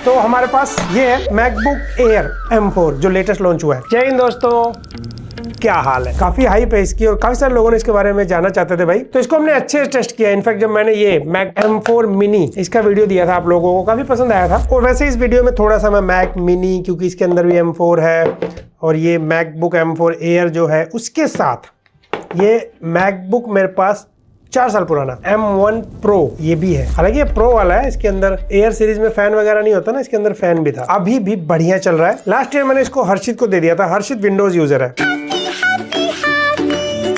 तो हमारे पास ये है मैकबुक एयर M4 जो लेटेस्ट लॉन्च हुआ है। जय हिंद दोस्तों, क्या हाल है। काफी हाइप है इसकी और काफी सारे लोगों ने इसके बारे में जानना चाहते थे भाई, तो इसको हमने अच्छे से टेस्ट किया। इनफैक्ट जब मैंने ये मैक M4 मिनी इसका वीडियो दिया था आप लोगों को, काफी पसंद आया था। और वैसे इस वीडियो में थोड़ा सा मैं मैक मिनी, क्योंकि इसके अंदर भी M4 है और ये मैकबुक M4 एयर जो है उसके साथ ये मैकबुक मेरे पास 4 साल पुराना M1 Pro ये भी है। हालांकि ये प्रो वाला है, इसके अंदर एयर सीरीज में फैन वगैरह नहीं होता ना, इसके अंदर फैन भी था। अभी भी बढ़िया चल रहा है। लास्ट ईयर मैंने इसको हर्षित को दे दिया था। हर्षित विंडोज यूजर है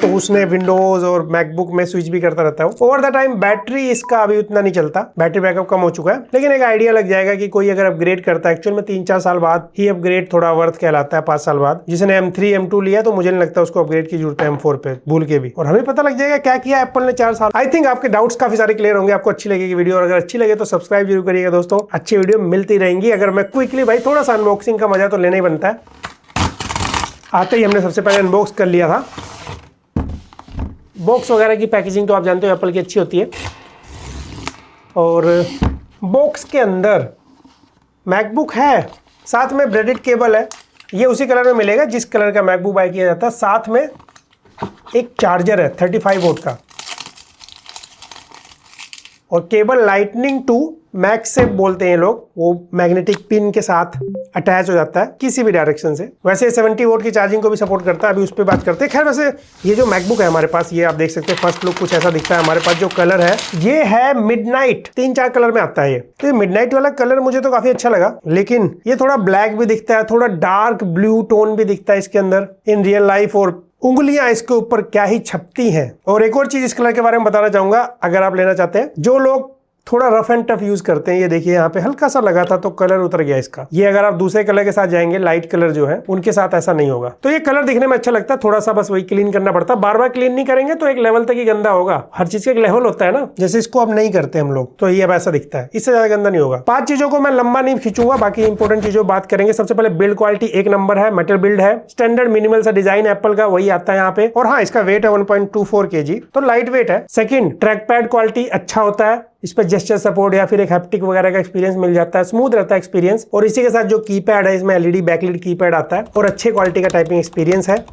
तो उसने विंडोज और मैकबुक में स्विच भी करता रहता है। ओवर द टाइम बैटरी इसका अभी उतना नहीं चलता, बैटरी बैकअप कम हो चुका है, लेकिन एक आइडिया लग जाएगा कि कोई अगर अपग्रेड करता है। एक्चुअल में 3-4 साल बाद ही अपग्रेड थोड़ा वर्थ कहलाता है, 5 साल बाद। जिसने M3 M2 लिया तो मुझे नहीं लगता उसको अपग्रेड की जरूरत है M4 पे भूल के भी। और हमें पता लग जाएगा क्या किया एप्पल ने 4 साल। आई थिंक आपके डाउट्स काफी सारे क्लियर होंगे, आपको अच्छी लगेगी वीडियो। और अगर अच्छी लगे तो सब्सक्राइब जरूर करिएगा दोस्तों, अच्छी वीडियो मिलती रहेंगी। अगर मैं क्विकली भाई थोड़ा सा अनबॉक्सिंग का मजा तो लेना ही बनता है। आते ही हमने सबसे पहले अनबॉक्स कर लिया था। बॉक्स वगैरह की पैकेजिंग तो आप जानते हो एप्पल की अच्छी होती है। और बॉक्स के अंदर मैकबुक है, साथ में ब्रेडेड केबल है। ये उसी कलर में मिलेगा जिस कलर का मैकबुक बाय किया जाता है। साथ में एक चार्जर है 35 वोल्ट का, और केबल लाइटनिंग टू मैगसेफ बोलते हैं लोग, वो मैग्नेटिक पिन के साथ अटैच हो जाता है किसी भी डायरेक्शन से। वैसे 70 वोल्ट की चार्जिंग को भी सपोर्ट करता है, अभी उस पर बात करते हैं। खैर वैसे ये जो मैकबुक है हमारे पास, ये आप देख सकते हैं फर्स्ट लुक कुछ ऐसा दिखता है। हमारे पास जो कलर है ये है मिडनाइट, 3-4 कलर में आता है ये। तो ये मिडनाइट वाला कलर मुझे तो काफी अच्छा लगा, लेकिन ये थोड़ा ब्लैक भी दिखता है, थोड़ा डार्क ब्लू टोन भी दिखता है इसके अंदर इन रियल लाइफ। और उंगलियां इसके ऊपर क्या ही छपती हैं। और एक और चीज इस कलर के बारे में बताना चाहूंगा, अगर आप लेना चाहते हैं, जो लोग थोड़ा रफ एंड टफ यूज करते हैं, ये देखिए यहाँ पे हल्का सा लगा था तो कलर उतर गया इसका। ये अगर आप दूसरे कलर के साथ जाएंगे, लाइट कलर जो है, उनके साथ ऐसा नहीं होगा। तो ये कलर दिखने में अच्छा लगता है, थोड़ा सा बस वही क्लीन करना पड़ता है। बार बार क्लीन नहीं करेंगे तो एक लेवल तक ही गंदा होगा। हर चीज का एक लेवल होता है ना, जैसे इसको अब नहीं करते हम लोग, तो ये अब ऐसा दिखता है, इससे ज्यादा गंदा नहीं होगा। 5 चीजों को मैं लंबा नहीं खींचूंगा, बाकी इंपॉर्टेंट चीजों बात करेंगे। सबसे पहले बिल्ड क्वालिटी 1 नंबर है, मेटल बिल्ड है, स्टैंडर्ड मिनिमल सा डिजाइन एप्पल का वही आता है यहाँ पे। और हाँ, इसका वेट है 1.24 kg, तो लाइट वेट है। सेकंड, ट्रैक पैड क्वालिटी अच्छा होता है, इस पर जेस्चर सपोर्ट या फिर एक हैप्टिक वगैरह का एक्सपीरियंस मिल जाता है, स्मूथ रहता है एक्सपीरियंस। और इसी के साथ जो कीपैड है, इसमें LED बैकलिट कीपैड आता है और अच्छे क्वालिटी का टाइपिंग एक्सपीरियंस है।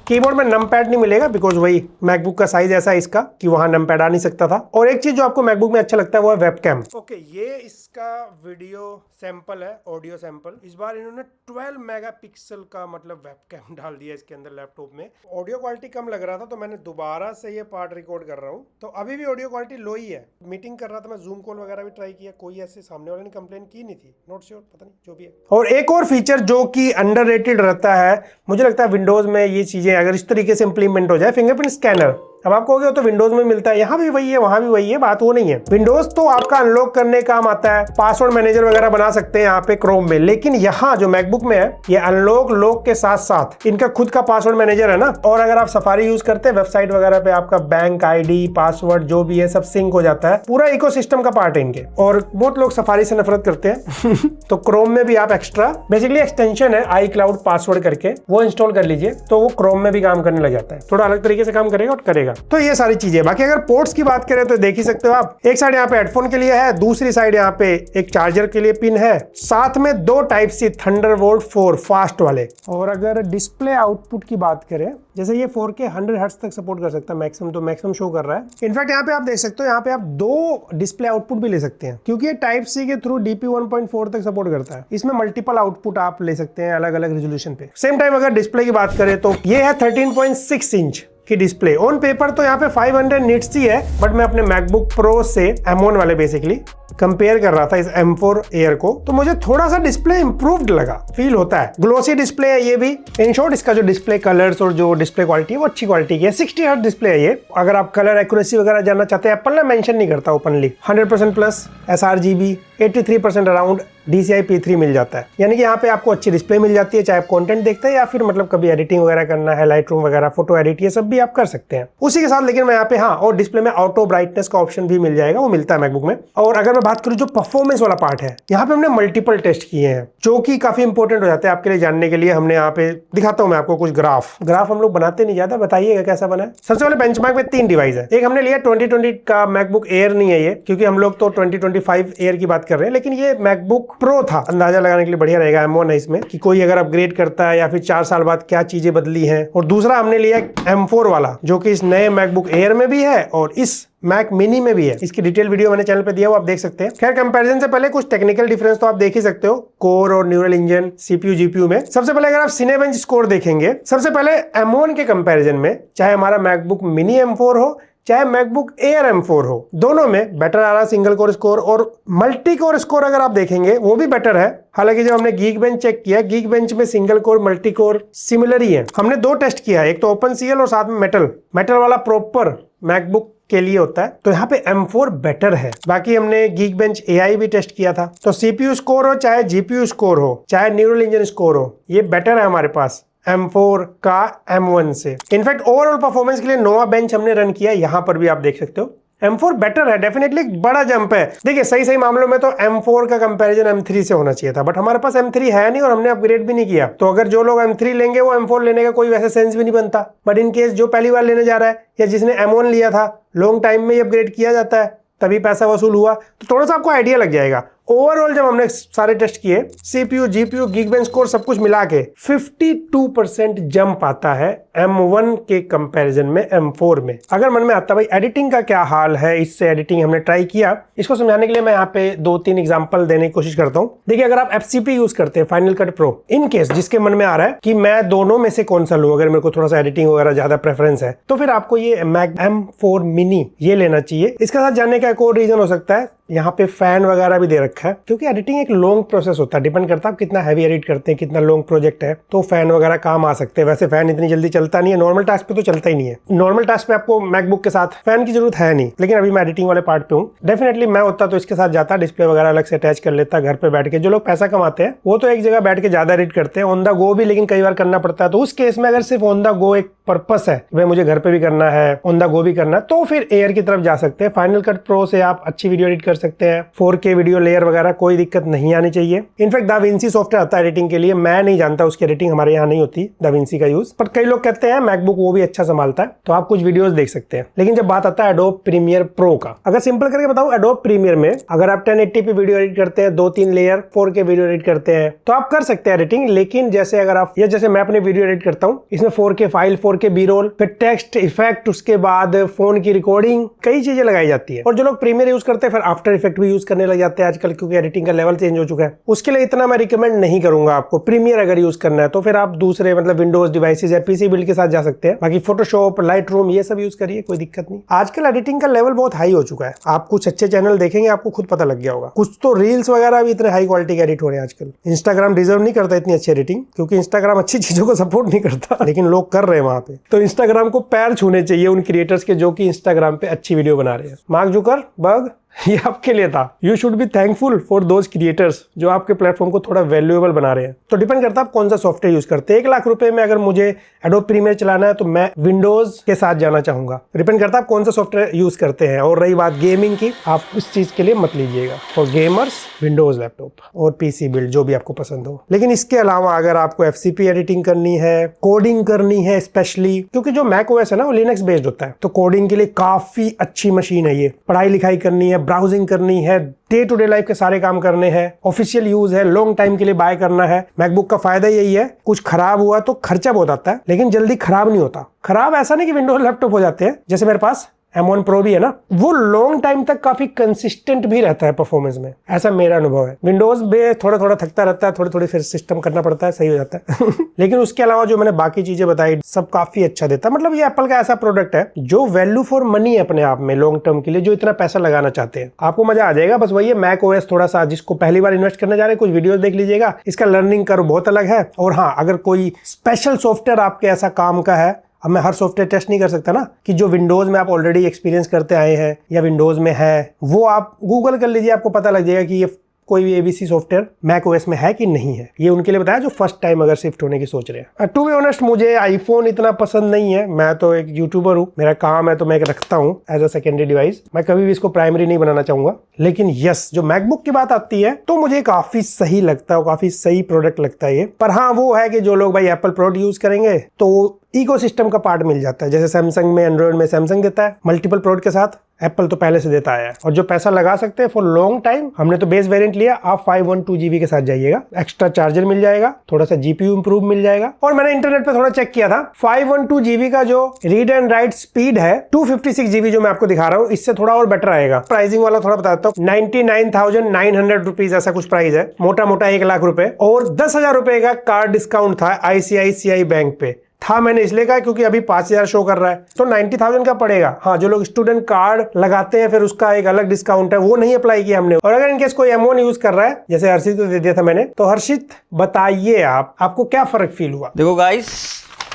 कीबोर्ड में नम पैड नहीं मिलेगा, बिकॉज वही मैकबुक का साइज ऐसा है इसका कि वहां नम पैड आ नहीं सकता था। और एक चीज जो आपको मैकबुक में अच्छा लगता है वो है वेबकैम। ओके, ये इसका वीडियो सैंपल है, ऑडियो सैंपल। इस बार इन्होंने 12 मेगापिक्सल का मतलब वेबकैम डाल दिया इसके अंदर लैपटॉप में। ऑडियो क्वालिटी कम लग रहा था तो मैंने दोबारा से ये पार्ट रिकॉर्ड कर रहा हूँ, तो अभी भी ऑडियो क्वालिटी लो ही है। मीटिंग कर रहा था मैं, जूम कॉल वगैरह भी ट्राई किया, कोई ऐसे सामने वाले ने कंप्लेन की नहीं थी। नॉट श्योर, पता नहीं, जो भी है। और एक और फीचर जो कि अंडररेटेड रहता है, मुझे लगता है विंडोज में ये चीजें अगर इस तरीके से इंप्लीमेंट हो जाए, फिंगरप्रिंट स्कैनर। अब आप कहोगे तो विंडोज में मिलता है, यहाँ भी वही है, वहां भी वही है, बात वो नहीं है। विंडोज तो आपका अनलॉक करने काम आता है, पासवर्ड मैनेजर वगैरह बना सकते हैं यहाँ पे क्रोम में, लेकिन यहाँ जो मैकबुक में है, ये अनलॉक लॉक के साथ साथ इनका खुद का पासवर्ड मैनेजर है ना। और अगर आप सफारी यूज करते हैं, वेबसाइट वगैरह पे आपका बैंक ID पासवर्ड जो भी है सब सिंक हो जाता है। पूरा इकोसिस्टम का पार्ट है इनके। और बहुत लोग सफारी से नफरत करते हैं तो क्रोम में भी आप एक्स्ट्रा बेसिकली एक्सटेंशन है iCloud पासवर्ड करके, वो इंस्टॉल कर लीजिए, तो वो क्रोम में भी काम करने लग जाता है। थोड़ा अलग तरीके से काम करेगा और करेगा। तो ये सारी चीजें। बाकी अगर पोर्ट्स की बात करें तो देख ही सकते हो आप, एक साइड यहाँ पे हेडफोन के लिए है, दूसरी साइड यहाँ पे एक चार्जर के लिए पिन है, साथ में 2 Type-C थंडरबोल्ट 4 फास्ट वाले। और अगर डिस्प्ले आउटपुट की बात करें, जैसे ये 4K 100 हर्ट्ज तक सपोर्ट कर सकता है मैक्सिमम, तो मैक्सिमम शो कर रहा है। इनफैक्ट यहाँ पे आप देख सकते हो, यहाँ पे आप 2 डिस्प्ले आउटपुट भी ले सकते हैं, क्योंकि ये Type-C के थ्रू DP 1.4 तक सपोर्ट करता है। इसमें मल्टीपल आउटपुट आप ले सकते हैं अलग अलग रेजोल्यूशन पे। सेम टाइम अगर डिस्प्ले की बात करें तो ये है 13.6 इंच की डिस्प्ले। ऑन पेपर तो यहाँ पे 500 निट्स ही है, बट मैं अपने मैकबुक प्रो से M1 वाले बेसिकली कंपेयर कर रहा था इस M4 एयर को, तो मुझे थोड़ा सा डिस्प्ले इंप्रूव्ड लगा, फील होता है। ग्लोसी डिस्प्ले है ये भी। इन शॉर्ट इसका जो डिस्प्ले कलर्स और जो डिस्प्ले क्वालिटी है वो अच्छी क्वालिटी की है। 60 हर्ट्ज डिस्प्ले है ये। अगर आप कलर एक्यूरेसी वगैरह जानना चाहते हैं, एप्पल ने मेंशन नहीं करता openly. 100% plus sRGB, 83% around DCI P3 मिल जाता है, यानी कि यहाँ पे आपको अच्छी डिस्प्ले मिल जाती है, चाहे आप कंटेंट देखते हैं या फिर मतलब कभी एडिटिंग वगैरह करना है, लाइटरूम वगैरह, फोटो एडिट, ये सब भी आप कर सकते हैं उसी के साथ। लेकिन मैं यहाँ पे हाँ, और डिस्प्ले में ऑटो ब्राइटनेस का ऑप्शन भी मिल जाएगा, वो मिलता है मैकबुक में। और अगर मैं बात करूँ जो परफॉर्मेंस वाला पार्ट है, यहाँ पे हमने मल्टीपल टेस्ट किए हैं जो कि काफी इंपॉर्टेंट हो जाते हैं आपके लिए जानने के लिए। हमने यहाँ पे दिखाता हूँ मैं आपको कुछ ग्राफ हम लोग बनाते नहीं ज्यादा, बताइएगा कैसा बना है। सबसे पहले बेंचमार्क में 3 डिवाइस है। एक हमने लिया 2020 का मैकबुक एयर, नहीं है ये, क्योंकि हम लोग तो 2025 एयर की बात कर रहे हैं, लेकिन ये मैकबुक प्रो था। अंदाजा लगाने के लिए बढ़िया रहेगा M1 है इसमें कि कोई अगर अपग्रेड करता है या फिर 4 साल बाद क्या चीजें बदली हैं। और दूसरा हमने लिया M4 वाला, जो कि इस नए मैकबुक एयर में भी है और इस मैक मिनी में भी है। इसकी डिटेल वीडियो मैंने चैनल पे दिया, वो आप देख सकते हैं। खैर कंपैरिजन से पहले कुछ टेक्निकल डिफरेंस तो आप देख ही सकते हो, कोर और न्यूरल इंजन, CPU GPU में। सबसे पहले अगर आप सिनेबेंच स्कोर देखेंगे, सबसे पहले M1 के कंपैरिजन में, चाहे हमारा मैकबुक मिनी M4 हो चाहे मैकबुक एयर M4 हो, दोनों में बेटर आ रहा सिंगल कोर स्कोर। और मल्टी कोर स्कोर अगर आप देखेंगे वो भी बेटर है। हालांकि जब हमने गीकबेंच चेक किया, गीकबेंच में single core multi core similar ही है। हमने 2 टेस्ट किया है, एक तो OpenCL और साथ में मेटल वाला प्रॉपर मैकबुक के लिए होता है, तो यहाँ पे M4 बेटर है। बाकी हमने गीकबेंच AI भी टेस्ट किया था, तो CPU स्कोर हो चाहे GPU स्कोर हो चाहे न्यूरल इंजन स्कोर हो, ये बेटर है हमारे पास M4 का M1 से। इनफैक्ट ओवरऑल परफॉर्मेंस के लिए नोवा बेंच हमने रन किया, यहां पर भी आप देख सकते हो M4 बेटर है, डेफिनेटली एक बड़ा जंप है। देखिए सही मामलों में तो M4 का कंपैरिजन M3 से होना चाहिए था, बट हमारे पास M3 है नहीं और हमने अपग्रेड भी नहीं किया। तो अगर जो लोग M3 लेंगे वो M4 लेने का कोई वैसे सेंस भी नहीं बनता। बट इन केस जो पहली बार लेने जा रहा है या जिसने M1 लिया था, लॉन्ग टाइम में ही अपग्रेड किया जाता है, तभी पैसा वसूल हुआ, तो थोड़ा सा आपको आइडिया लग जाएगा। ओवरऑल जब हमने सारे टेस्ट किए, CPU GPU गीकबेंच स्कोर सब कुछ मिला के 52% जंप आता है M1 के कंपैरिजन में M4 में। अगर मन में आता है भाई एडिटिंग का क्या हाल है, इससे एडिटिंग हमने ट्राई किया, इसको समझाने के लिए मैं यहाँ पे 2-3 एग्जांपल देने की कोशिश करता हूँ। देखिए अगर आप FCP यूज करते हैं, final cut pro, in case जिसके मन में आ रहा है कि मैं दोनों में से कौन सा लूं, अगर मेरे को थोड़ा सा एडिटिंग वगैरह ज्यादा प्रेफरेंस है, तो फिर आपको ये मैक M4 मिनी ये लेना चाहिए। इसके साथ जाने का एक और रीजन हो सकता है, यहाँ पे फैन वगैरह भी दे रखा है, क्योंकि एडिटिंग एक लॉन्ग प्रोसेस होता है, डिपेंड करता है आप कितना हैवी एडिट करते हैं, कितना लॉन्ग प्रोजेक्ट है, तो फैन वगैरह काम आ सकते हैं। वैसे फैन इतनी जल्दी चलता नहीं है, नॉर्मल टास्क पे तो चलता ही नहीं है। नॉर्मल टास्क पे आपको मैकबुक के साथ फैन की जरूरत है नहीं, लेकिन अभी मैं एडिटिंग वाले पार्ट पे हूँ। डेफिनेटली मैं होता तो इसके साथ जाता, डिस्प्ले वगैरह अलग से अटैच कर लेता घर पे बैठ के। जो लोग पैसा कमाते हैं वो तो एक जगह बैठ के ज्यादा एडिट करते हैं, ऑन द गो भी लेकिन कई बार करना पड़ता है। तो उस केस में अगर सिर्फ ऑन द गो एक पर्पस है, भाई मुझे घर पे भी करना है, ऑन द गो भी करना है, तो फिर एयर की तरफ जा सकते हैं। फाइनल कट प्रो से आप अच्छी वीडियो एडिट कर सकते हैं, 4K वीडियो लेयर वगैरह कोई दिक्कत नहीं आनी चाहिए। इनफैक्ट दाविंसी सॉफ्टवेयर आता है एडिटिंग के लिए, मैं नहीं जानता उसकी एडिटिंग हमारे यहाँ नहीं होती दाविंसी का यूज, पर कई लोग कहते हैं मैकबुक वो भी अच्छा संभालता है, तो आप कुछ वीडियोस देख सकते हैं। लेकिन जब बात आता है एडोब प्रीमियर प्रो का, अगर सिंपल करके बताऊं, एडोब प्रीमियर में अगर आप 1080p वीडियो एडिट करते हैं, 2-3 लेयर 4K वीडियो एडिट करते हैं, तो आप कर सकते हैं एडिटिंग। लेकिन जैसे अगर आप, या जैसे मैं अपने वीडियो एडिट करता हूँ, इसमें 4K file, 4K B roll, फिर टेक्स्ट इफेक्ट, उसके बाद फोन की रिकॉर्डिंग, कई चीजें लगाई जाती है। और जो लोग प्रीमियर यूज करते हैं फिर आफ्टर इफेक्ट भी यूज करने लग जाते हैं आजकल, क्योंकि एडिटिंग का लेवल चेंज हो चुका है। उसके लिए इतना मैं रिकमेंड नहीं करूंगा आपको। प्रीमियर अगर यूज करना है तो फिर आप दूसरे मतलब विंडोज डिवाइसेज या PC बिल्ड के साथ जा सकते हैं। बाकी फोटोशॉप, लाइटरूम ये सब यूज करिए, कोई दिक्कत नहीं। आजकल एडिटिंग का लेवल बहुत हाई हो चुका है, आप कुछ अच्छे चैनल देखेंगे आपको खुद पता लग गया होगा। कुछ तो रील्स वगैरह भी इतने हाई क्वालिटी के एडिट हो रहे हैं आजकल। इंस्टाग्राम डिजर्व नहीं करता इतनी अच्छी एडिटिंग, क्योंकि इंस्टाग्राम अच्छी चीजों को सपोर्ट नहीं करता, लेकिन लोग कर रहे हैं वहां पे। तो इंस्टाग्राम को पैर छूने चाहिए उन क्रिएटर्स के जो कि इंस्टाग्राम पे अच्छी वीडियो बना रहे हैं। मार्क जुकरबर्ग, ये आपके लिए था। You should be thankful for those creators जो आपके प्लेटफॉर्म को थोड़ा वैल्यूएबल बना रहे हैं। तो डिपेंड करता है आप कौन सा सॉफ्टवेयर यूज करते हैं। 1 लाख रुपए में अगर मुझे एडोब प्रीमियर चलाना है तो मैं विंडोज के साथ जाना चाहूंगा। डिपेंड करता है आप कौन सा सॉफ्टवेयर यूज करते हैं। और रही बात गेमिंग की, आप इस चीज के लिए मत लीजिएगा। फॉर गेमर्स विंडोज लैपटॉप और PC बिल्ड जो भी आपको पसंद हो। लेकिन इसके अलावा अगर आपको FCP एडिटिंग करनी है, कोडिंग करनी है स्पेशली, क्योंकि जो मैक OS है ना वो लिनक्स बेस्ड होता है, तो कोडिंग के लिए काफी अच्छी मशीन है ये। पढ़ाई लिखाई करनी है, ब्राउजिंग करनी है, डे टू डे लाइफ के सारे काम करने हैं, ऑफिशियल यूज है, लॉन्ग टाइम के लिए बाय करना है। मैकबुक का फायदा यही है, कुछ खराब हुआ तो खर्चा बहुत आता है, लेकिन जल्दी खराब नहीं होता। खराब ऐसा नहीं कि विंडोज लैपटॉप हो जाते हैं, जैसे मेरे पास M1 Pro भी है ना, वो लॉन्ग टाइम तक काफी कंसिस्टेंट भी रहता है परफॉर्मेंस में, ऐसा मेरा अनुभव है। विंडोज में थोड़ा थोड़ा थकता रहता है, थोड़ी थोड़ी फिर सिस्टम करना पड़ता है, सही हो जाता है लेकिन उसके अलावा जो मैंने बाकी चीजें बताई सब काफी अच्छा देता है। मतलब ये एप्पल का ऐसा प्रोडक्ट है जो वैल्यू फॉर मनी है अपने आप में, लॉन्ग टर्म के लिए जो इतना पैसा लगाना चाहते हैं आपको मजा आ जाएगा। बस वही है मैक OS थोड़ा सा, जिसको पहली बार इन्वेस्ट करने जा रहे हैं कुछ वीडियोस देख लीजिएगा, इसका लर्निंग कर्व बहुत अलग है। और हाँ, अगर कोई स्पेशल सॉफ्टवेयर आपके ऐसा काम का है, अब मैं हर सॉफ्टवेयर टेस्ट नहीं कर सकता ना, कि जो विंडोज में आप ऑलरेडी एक्सपीरियंस करते आए हैं या विंडोज में है, वो आप गूगल कर लीजिए, आपको पता लग जाएगा कि ये कोई भी एबीसी सॉफ्टवेयर मैक ओएस में है कि नहीं है, ये उनके लिए बताया जो फर्स्ट टाइम अगर शिफ्ट होने की सोच रहे हैं। टू बी ऑनेस्ट मुझे आईफोन इतना पसंद नहीं है, मैं तो एक यूट्यूबर हूँ, मेरा काम है तो मैं एक रखता हूँ एज अ सेकेंडरी डिवाइस, मैं कभी भी इसको प्राइमरी नहीं बनाना चाहूंगा। लेकिन यस, जो मैकबुक की बात आती है तो मुझे काफी सही लगता है, काफी सही प्रोडक्ट लगता है ये। पर हाँ, वो है कि जो लोग भाई एप्पल प्रोडक्ट यूज करेंगे तो इकोसिस्टम का पार्ट मिल जाता है, जैसे सैमसंग में एंड्रॉइड में सैमसंग देता है मल्टीपल प्रोडक्ट के साथ, एप्पल तो पहले से देता है। और जो पैसा लगा सकते हैं फॉर लॉन्ग टाइम, हमने तो बेस वेरिएंट लिया, आप 512 GB के साथ जाइएगा, एक्स्ट्रा चार्जर मिल जाएगा, थोड़ा सा जीपीयू इंप्रूव मिल जाएगा। और मैंने इंटरनेट पे थोड़ा चेक किया था, 512 GB का जो रीड एंड राइट स्पीड है 256 GB जो मैं आपको दिखा रहा हूँ, इससे थोड़ा और बेटर आएगा। प्राइसिंग वाला थोड़ा बताता हूँ, 99,900 रुपीज ऐसा कुछ प्राइस है, मोटा मोटा 1 लाख रुपए। और 10,000 रुपए का कार्ड डिस्काउंट था ICICI बैंक पे था, मैंने इसलिए कहा क्योंकि अभी 5,000 शो कर रहा है, तो 90,000 का पड़ेगा। हाँ, जो लोग स्टूडेंट कार्ड लगाते हैं फिर उसका एक अलग डिस्काउंट है, वो नहीं अप्लाई किया हमने। और अगर इनकेस कोई M1 यूज कर रहा है, जैसे हर्षित को दे दिया था मैंने, तो हर्षित बताइए आपको क्या फर्क फील हुआ? देखो गाइस,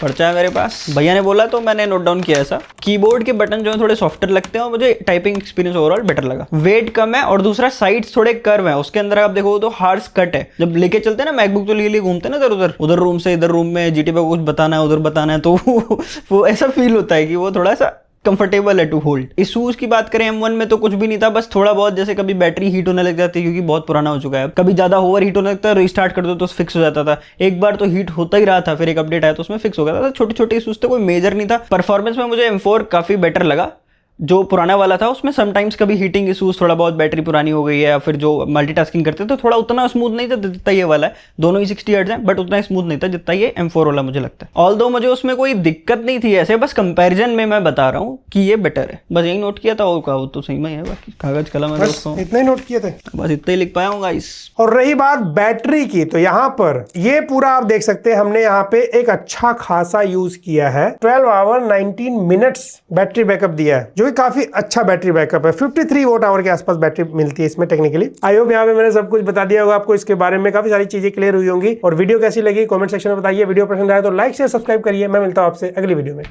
पर्चा है मेरे पास, भैया ने बोला तो मैंने नोट डाउन किया ऐसा। कीबोर्ड के बटन जो है थोड़े सॉफ्टर लगते हैं और मुझे टाइपिंग एक्सपीरियंस ओवरऑल बेटर लगा। वेट कम है और दूसरा साइड्स थोड़े कर्व है, उसके अंदर आप देखो तो हार्ड्स कट है। जब लेके चलते हैं ना मैकबुक तो लिए घूमते हैं ना इधर उधर रूम से इधर रूम में, जीटी पे कुछ बताना है उधर बताना है, तो वो ऐसा फील होता है कि वो थोड़ा सा कंफर्टेबल है टू होल्ड। इशूज की बात करें M1 में तो कुछ भी नहीं था, बस थोड़ा बहुत जैसे कभी बैटरी हीट होने लग जाती है क्योंकि बहुत पुराना हो चुका है, कभी ज्यादा ओवर हीट होने लगता है, रिस्टार्ट कर दो तो फिक्स हो जाता था। एक बार तो हीट होता ही रहा था, फिर एक अपडेट आया तो उसमें फिक्स हो गया था। छोटे छोटे इशूज थे, कोई मेजर नहीं था। परफॉर्मेंस में मुझे M4 काफी बेटर लगा। जो पुराना वाला था उसमें समटाइम्स कभी हीटिंग इशूज, थोड़ा बहुत बैटरी पुरानी हो गई है, या फिर जो मल्टीटास्किंग करते तो थोड़ा उतना स्मूथ नहीं था जितना ये वाला है। दोनों ही 60 हर्ट्ज हैं बट उतना स्मूथ नहीं था जितना ये M4 वाला मुझे लगता है। ऑल्दो मुझे उसमें कोई दिक्कत नहीं थी ऐसे, बस कंपैरिजन में मैं बता रहा हूँ कि ये बेटर है, बस यही नोट किया था। और वो तो सही में है, बाकी कागज कलम है दोस्तों, इतना ही नोट किए थे, बस इतना ही लिख पाया हूँ गाइस। और रही बात बैटरी की, तो यहाँ पर ये पूरा आप देख सकते हैं, हमने यहाँ पे एक अच्छा खासा यूज किया है, 12 आवर 19 मिनट्स बैटरी बैकअप दिया है, जो कि काफी अच्छा बैटरी बैकअप है। 53 वोट आवर के आसपास बैटरी मिलती है इसमें टेक्निकली। आई होप यहाँ पे मैंने सब कुछ बता दिया होगा आपको, इसके बारे में काफी सारी चीजें क्लियर हुई होंगी। और वीडियो कैसी लगी कमेंट सेक्शन में बताइए, वीडियो पसंद आया तो लाइक शेयर सब्सक्राइब करिए। मैं मिलता हूँ आपसे अगली वीडियो में।